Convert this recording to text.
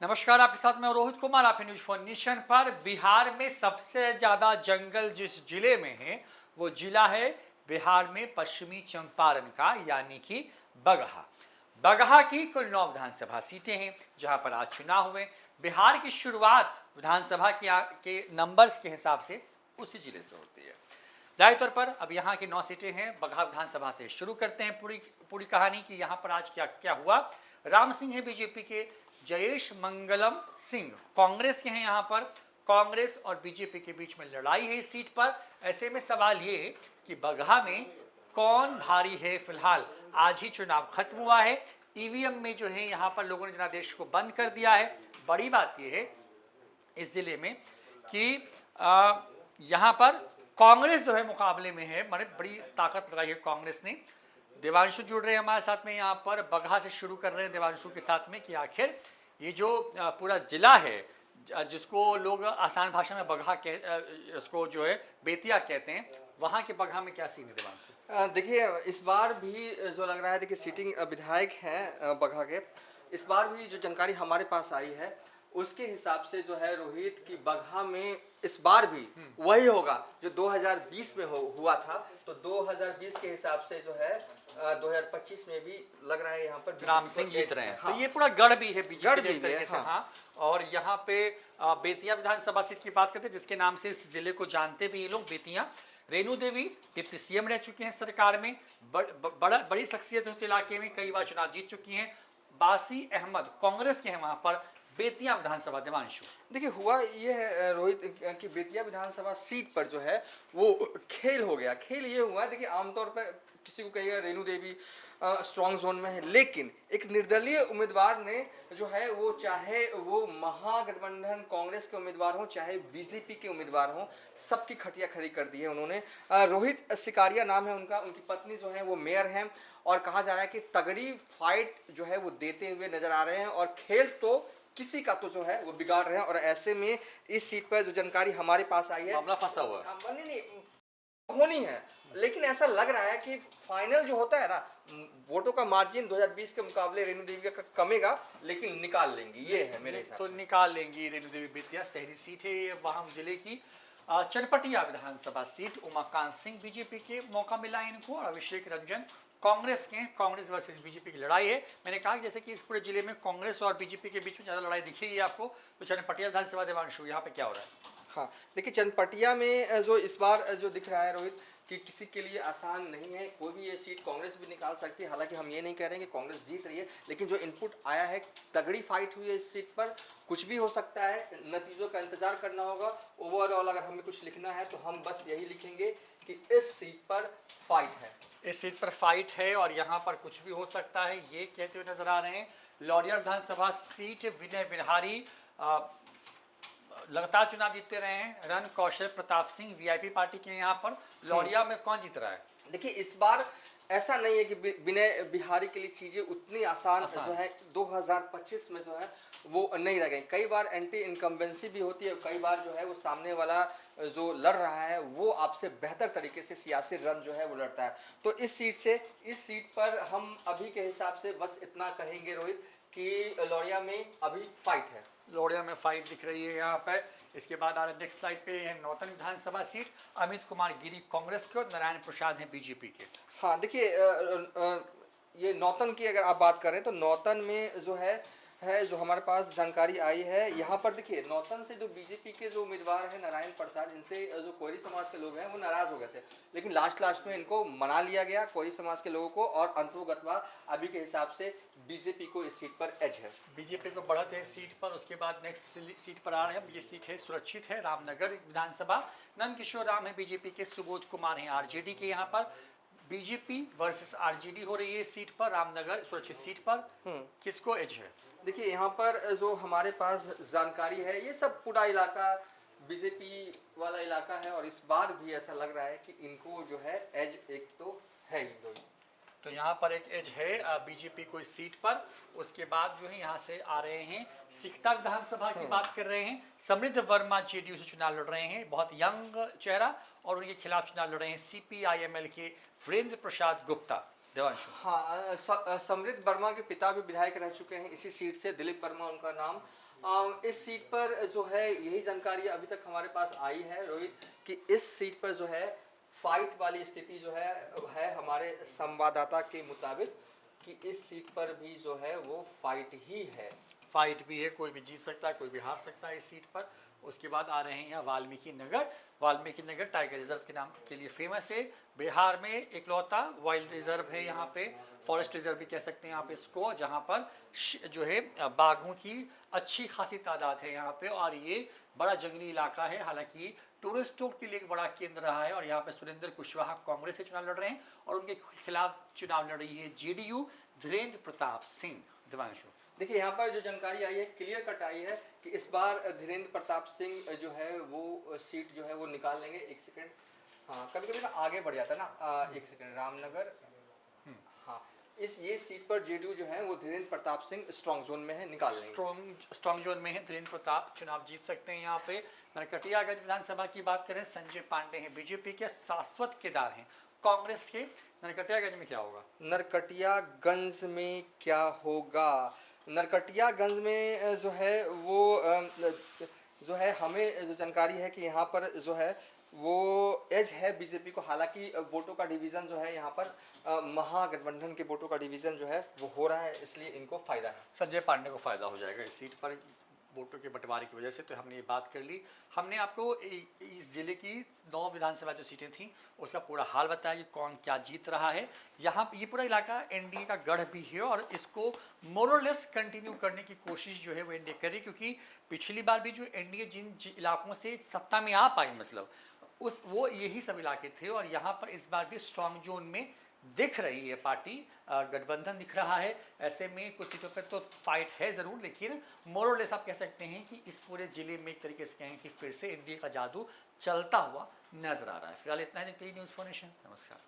नमस्कार, आपके साथ मैं रोहित कुमार। आप न्यूज फॉर नेशन पर। बिहार में सबसे ज्यादा जंगल जिस जिले में है वो जिला है बिहार में पश्चिमी चंपारण का, यानी कि बगहा। बगहा की कुल 9 विधानसभा सीटें हैं जहां पर आज चुनाव हुए। बिहार की शुरुआत विधानसभा के नंबर्स के हिसाब से उसी जिले से होती है। जाहिर तौर पर अब यहाँ की 9 सीटें हैं। बगहा विधानसभा से शुरू करते हैं पूरी पूरी कहानी की यहाँ पर आज क्या क्या हुआ। राम सिंह है बीजेपी के, जयेश मंगलम सिंह कांग्रेस के हैं। यहाँ पर कांग्रेस और बीजेपी के बीच में लड़ाई है इस सीट पर। ऐसे में सवाल ये कि बगहा में कौन भारी है। फिलहाल आज ही चुनाव खत्म हुआ है। ईवीएम में जो है यहाँ पर लोगों ने जनादेश को बंद कर दिया है। बड़ी बात यह है इस जिले में कि यहाँ पर कांग्रेस जो है मुकाबले में है, बड़ी बड़ी ताकत लगाई है कांग्रेस ने। देवांशु जुड़ रहे हैं हमारे साथ में यहाँ पर। बगहा से शुरू कर रहे हैं देवांशु के साथ में कि आखिर ये जो पूरा जिला है जिसको लोग आसान भाषा में बगहा इसको जो है बेतिया कहते हैं, वहाँ के बगहा में क्या सीन है देवांशु? देखिए, इस बार भी जो लग रहा है, देखिए सिटिंग विधायक हैं बगहा के। इस बार भी जो जानकारी हमारे पास आई है उसके हिसाब से जो है रोहित की बगहा में इस बार भी वही होगा जो 2020 में हुआ था। तो 2020 के हिसाब से जो है 2025 में भी लग रहा है यहाँ पर राम सिंह जीत रहे हैं। हाँ। तो ये पूरा गढ़ भी है बीजेपी भी के तरीके से। हाँ। हाँ। और यहाँ पे बेतिया विधानसभा सीट की बात करते हैं जिसके नाम से इस जिले को जानते भी ये लोग, बेतिया। रेणु देवी डिप्टी सीएम रह चुके हैं सरकार में, बड़ी शख्सियत है उस इलाके में, कई बार चुनाव जीत चुकी हैं। बासी अहमद कांग्रेस के हैं वहां पर बेतिया विधानसभा। देवांशु, देखिए, हुआ ये है रोहित कि बेतिया विधानसभा सीट पर जो है वो खेल हो गया। खेल ये हुआ, देखिए आमतौर पर किसी को कहिएगा रेणु देवी स्ट्रॉन्ग जोन में है, लेकिन एक निर्दलीय उम्मीदवार ने जो है वो, चाहे वो महागठबंधन कांग्रेस के उम्मीदवार हो चाहे बीजेपी के उम्मीदवार हो, सबकी खटिया खड़ी कर दी है उन्होंने। रोहित सिकारिया नाम है उनका, उनकी पत्नी जो है वो मेयर हैं और कहा जा रहा है कि तगड़ी फाइट जो है वो देते हुए नजर आ रहे हैं और खेल तो किसी का तो जो है वो बिगाड़ रहे हैं। और ऐसे में इस सीट पर जो जानकारी हमारे पास आई है, मामला फंसा हुआ है। नहीं होनी है, लेकिन ऐसा लग रहा है कि फाइनल जो होता है ना, वोटों का मार्जिन 2020 के मुकाबले रेणु देवी का कमेगा, लेकिन निकाल लेंगी, ये है मेरे हिसाब तो से। निकाल लेंगी रेणु देवी। बेतिया शहरी सीट है वहां जिले की। चनपटिया विधानसभा सीट उमाकांत सिंह बीजेपी के, मौका मिला इनको, और अभिषेक रंजन कांग्रेस के। कांग्रेस वर्सेस बीजेपी की लड़ाई है। मैंने कहा जैसे कि इस पूरे जिले में कांग्रेस और बीजेपी के बीच में ज्यादा लड़ाई दिखेगी आपको। तो चनपटिया विधानसभा, देवांशु, यहाँ पे क्या हो रहा है? हाँ, देखिए चनपटिया में जो इस बार जो दिख रहा है रोहित कि किसी के लिए आसान नहीं है। कोई भी ये सीट कांग्रेस भी निकाल सकती है। हालांकि हम ये नहीं कह रहे हैं कि कांग्रेस जीत रही है, लेकिन जो इनपुट आया है, तगड़ी फाइट हुई है इस सीट पर। कुछ भी हो सकता है, नतीजों का इंतजार करना होगा। ओवरऑल अगर हमें कुछ लिखना है तो हम बस यही लिखेंगे कि इस सीट पर फाइट है। इस सीट पर फाइट है और यहाँ पर कुछ भी हो सकता है, ये कहते हुए नजर आ रहे हैं। लौरिया विधानसभा सीट, विनय विहारी लगातार चुनाव जीतते रहे हैं। रन कौशल प्रताप सिंह वीआईपी पार्टी के यहाँ पर। लौरिया में कौन जीत रहा है? देखिए, इस बार ऐसा नहीं है कि विनय बिहारी के लिए चीजें उतनी आसान जो है 2025 में जो है वो नहीं लगे। कई बार एंटी इनकम्बेंसी भी होती है, कई बार जो है वो सामने वाला जो लड़ रहा है वो आपसे बेहतर तरीके से सियासी रन जो है वो लड़ता है। तो इस सीट पर हम अभी के हिसाब से बस इतना कहेंगे रोहित कि लौरिया में अभी फाइट है। लौरिया में फाइट दिख रही है यहाँ पर। इसके बाद आ रहे नेक्स्ट स्लाइड पे है नौतन विधानसभा सीट। अमित कुमार गिरी कांग्रेस के और नारायण प्रसाद हैं बीजेपी के। हाँ, देखिए ये नौतन की अगर आप बात करें तो नौतन में जो है जो हमारे पास जानकारी आई है, यहाँ पर देखिए नौतन से जो बीजेपी के जो उम्मीदवार हैं नारायण प्रसाद, इनसे जो कोयरी समाज के लोग हैं वो नाराज हो गए थे, लेकिन लास्ट में इनको मना लिया गया कोयरी समाज के लोगों को। और अंतर्गतवा अभी के हिसाब से बीजेपी को इस सीट पर एज है। बीजेपी को बढ़त है सीट पर। उसके बाद नेक्स्ट सीट पर आ रहे हैं। ये सीट है सुरक्षित है, रामनगर विधानसभा। नंद किशोर राम है बीजेपी के, सुबोध कुमार हैं आरजेडी के। यहाँ पर बीजेपी वर्सेस आरजेडी हो रही है इस सीट पर, रामनगर सुरक्षित सीट पर। किसको एज है? देखिए, यहाँ पर जो हमारे पास जानकारी है, ये सब पूरा इलाका बीजेपी वाला इलाका है और इस बार भी ऐसा लग रहा है कि इनको जो है एज एक तो है ही दो। तो यहाँ पर एक एज है बीजेपी को इस सीट पर। उसके बाद जो है यहाँ से आ रहे हैं सिकटा विधानसभा की बात कर रहे हैं। समृद्ध वर्मा जेडीयू से चुनाव लड़ रहे हैं, बहुत यंग चेहरा, और उनके खिलाफ चुनाव लड़ रहे हैं सीपीआईएमएल के वीरेंद्र प्रसाद गुप्ता। देवांशु, हाँ, समृद्ध वर्मा के पिता भी विधायक रह चुके हैं इसी सीट से, दिलीप वर्मा उनका नाम। इस सीट पर जो है यही जानकारी अभी तक हमारे पास आई है रोहित कि इस सीट पर जो है फाइट वाली स्थिति जो है हमारे संवाददाता के मुताबिक कि इस सीट पर भी जो है वो फाइट ही है। फाइट भी है, कोई भी जीत सकता है, कोई भी हार सकता है इस सीट पर। उसके बाद आ रहे हैं यहाँ वाल्मीकि नगर। वाल्मीकि नगर टाइगर रिजर्व के नाम के लिए फेमस है। बिहार में इकलौता वाइल्ड रिजर्व है यहाँ पे, फॉरेस्ट रिजर्व भी कह सकते हैं यहाँ पे इसको, जहाँ पर जो है बाघों की अच्छी खासी तादाद है यहाँ पे। और ये बड़ा जंगली इलाका है, हालांकि टूरिस्टों के लिए एक बड़ा केंद्र रहा है। और यहाँ पे सुरेंद्र कुशवाहा कांग्रेस से चुनाव लड़ रहे हैं और उनके खिलाफ चुनाव लड़ रही है जेडीयू धीरेन्द्र प्रताप सिंह। दिवांशु, देखिए यहाँ पर जो जानकारी आई है क्लियर कट आई है कि इस बार धीरेन्द्र प्रताप सिंह जो है वो सीट जो है वो निकाल लेंगे। एक सेकंड, हाँ कभी कभी ना आगे बढ़ जाता है ना, एक सेकंड, रामनगर, हाँ ये सीट पर जेडीयू जो है वो धीरेन्द्र प्रताप सिंह स्ट्रॉन्ग जोन में है, निकाल लेंगे। स्ट्रॉन्ग जोन में है धीरेन्द्र प्रताप, चुनाव जीत सकते हैं यहाँ पे। नरकटियागंज विधानसभा की बात करें, संजय पांडे हैं बीजेपी के शाश्वत केदार हैं कांग्रेस के। नरकटियागंज में क्या होगा? नरकटियागंज में क्या होगा? नरकटियागंज में जो है वो जो है हमें जो जानकारी है कि यहाँ पर जो है वो एज है बीजेपी को। हालांकि वोटों का डिवीज़न जो है यहाँ पर महागठबंधन के वोटों का डिवीज़न जो है वो हो रहा है, इसलिए इनको फ़ायदा है। संजय पांडे को फायदा हो जाएगा इस सीट पर वोटों के बंटवारे की वजह से। तो हमने ये बात कर ली। हमने आपको इस जिले की 9 विधानसभा जो सीटें थी उसका पूरा हाल बताया कि कौन क्या जीत रहा है। यहाँ ये पूरा इलाका एनडीए का गढ़ भी है और इसको मोरलेस कंटिन्यू करने की कोशिश जो है वो एनडीए करी, क्योंकि पिछली बार भी जो एनडीए जिन इलाकों से सत्ता में आ पाई, मतलब वो यही सब इलाके थे। और यहाँ पर इस बार भी स्ट्रॉन्ग जोन में दिख रही है पार्टी, गठबंधन दिख रहा है। ऐसे में कुछ सीटों पर तो फाइट है ज़रूर, लेकिन मोर और लेस आप कह सकते हैं कि इस पूरे जिले में एक तरीके से कहें कि फिर से एनडीए का जादू चलता हुआ नजर आ रहा है। फिलहाल इतना ही, देखते ही न्यूज़ फॉर नेशन। नमस्कार।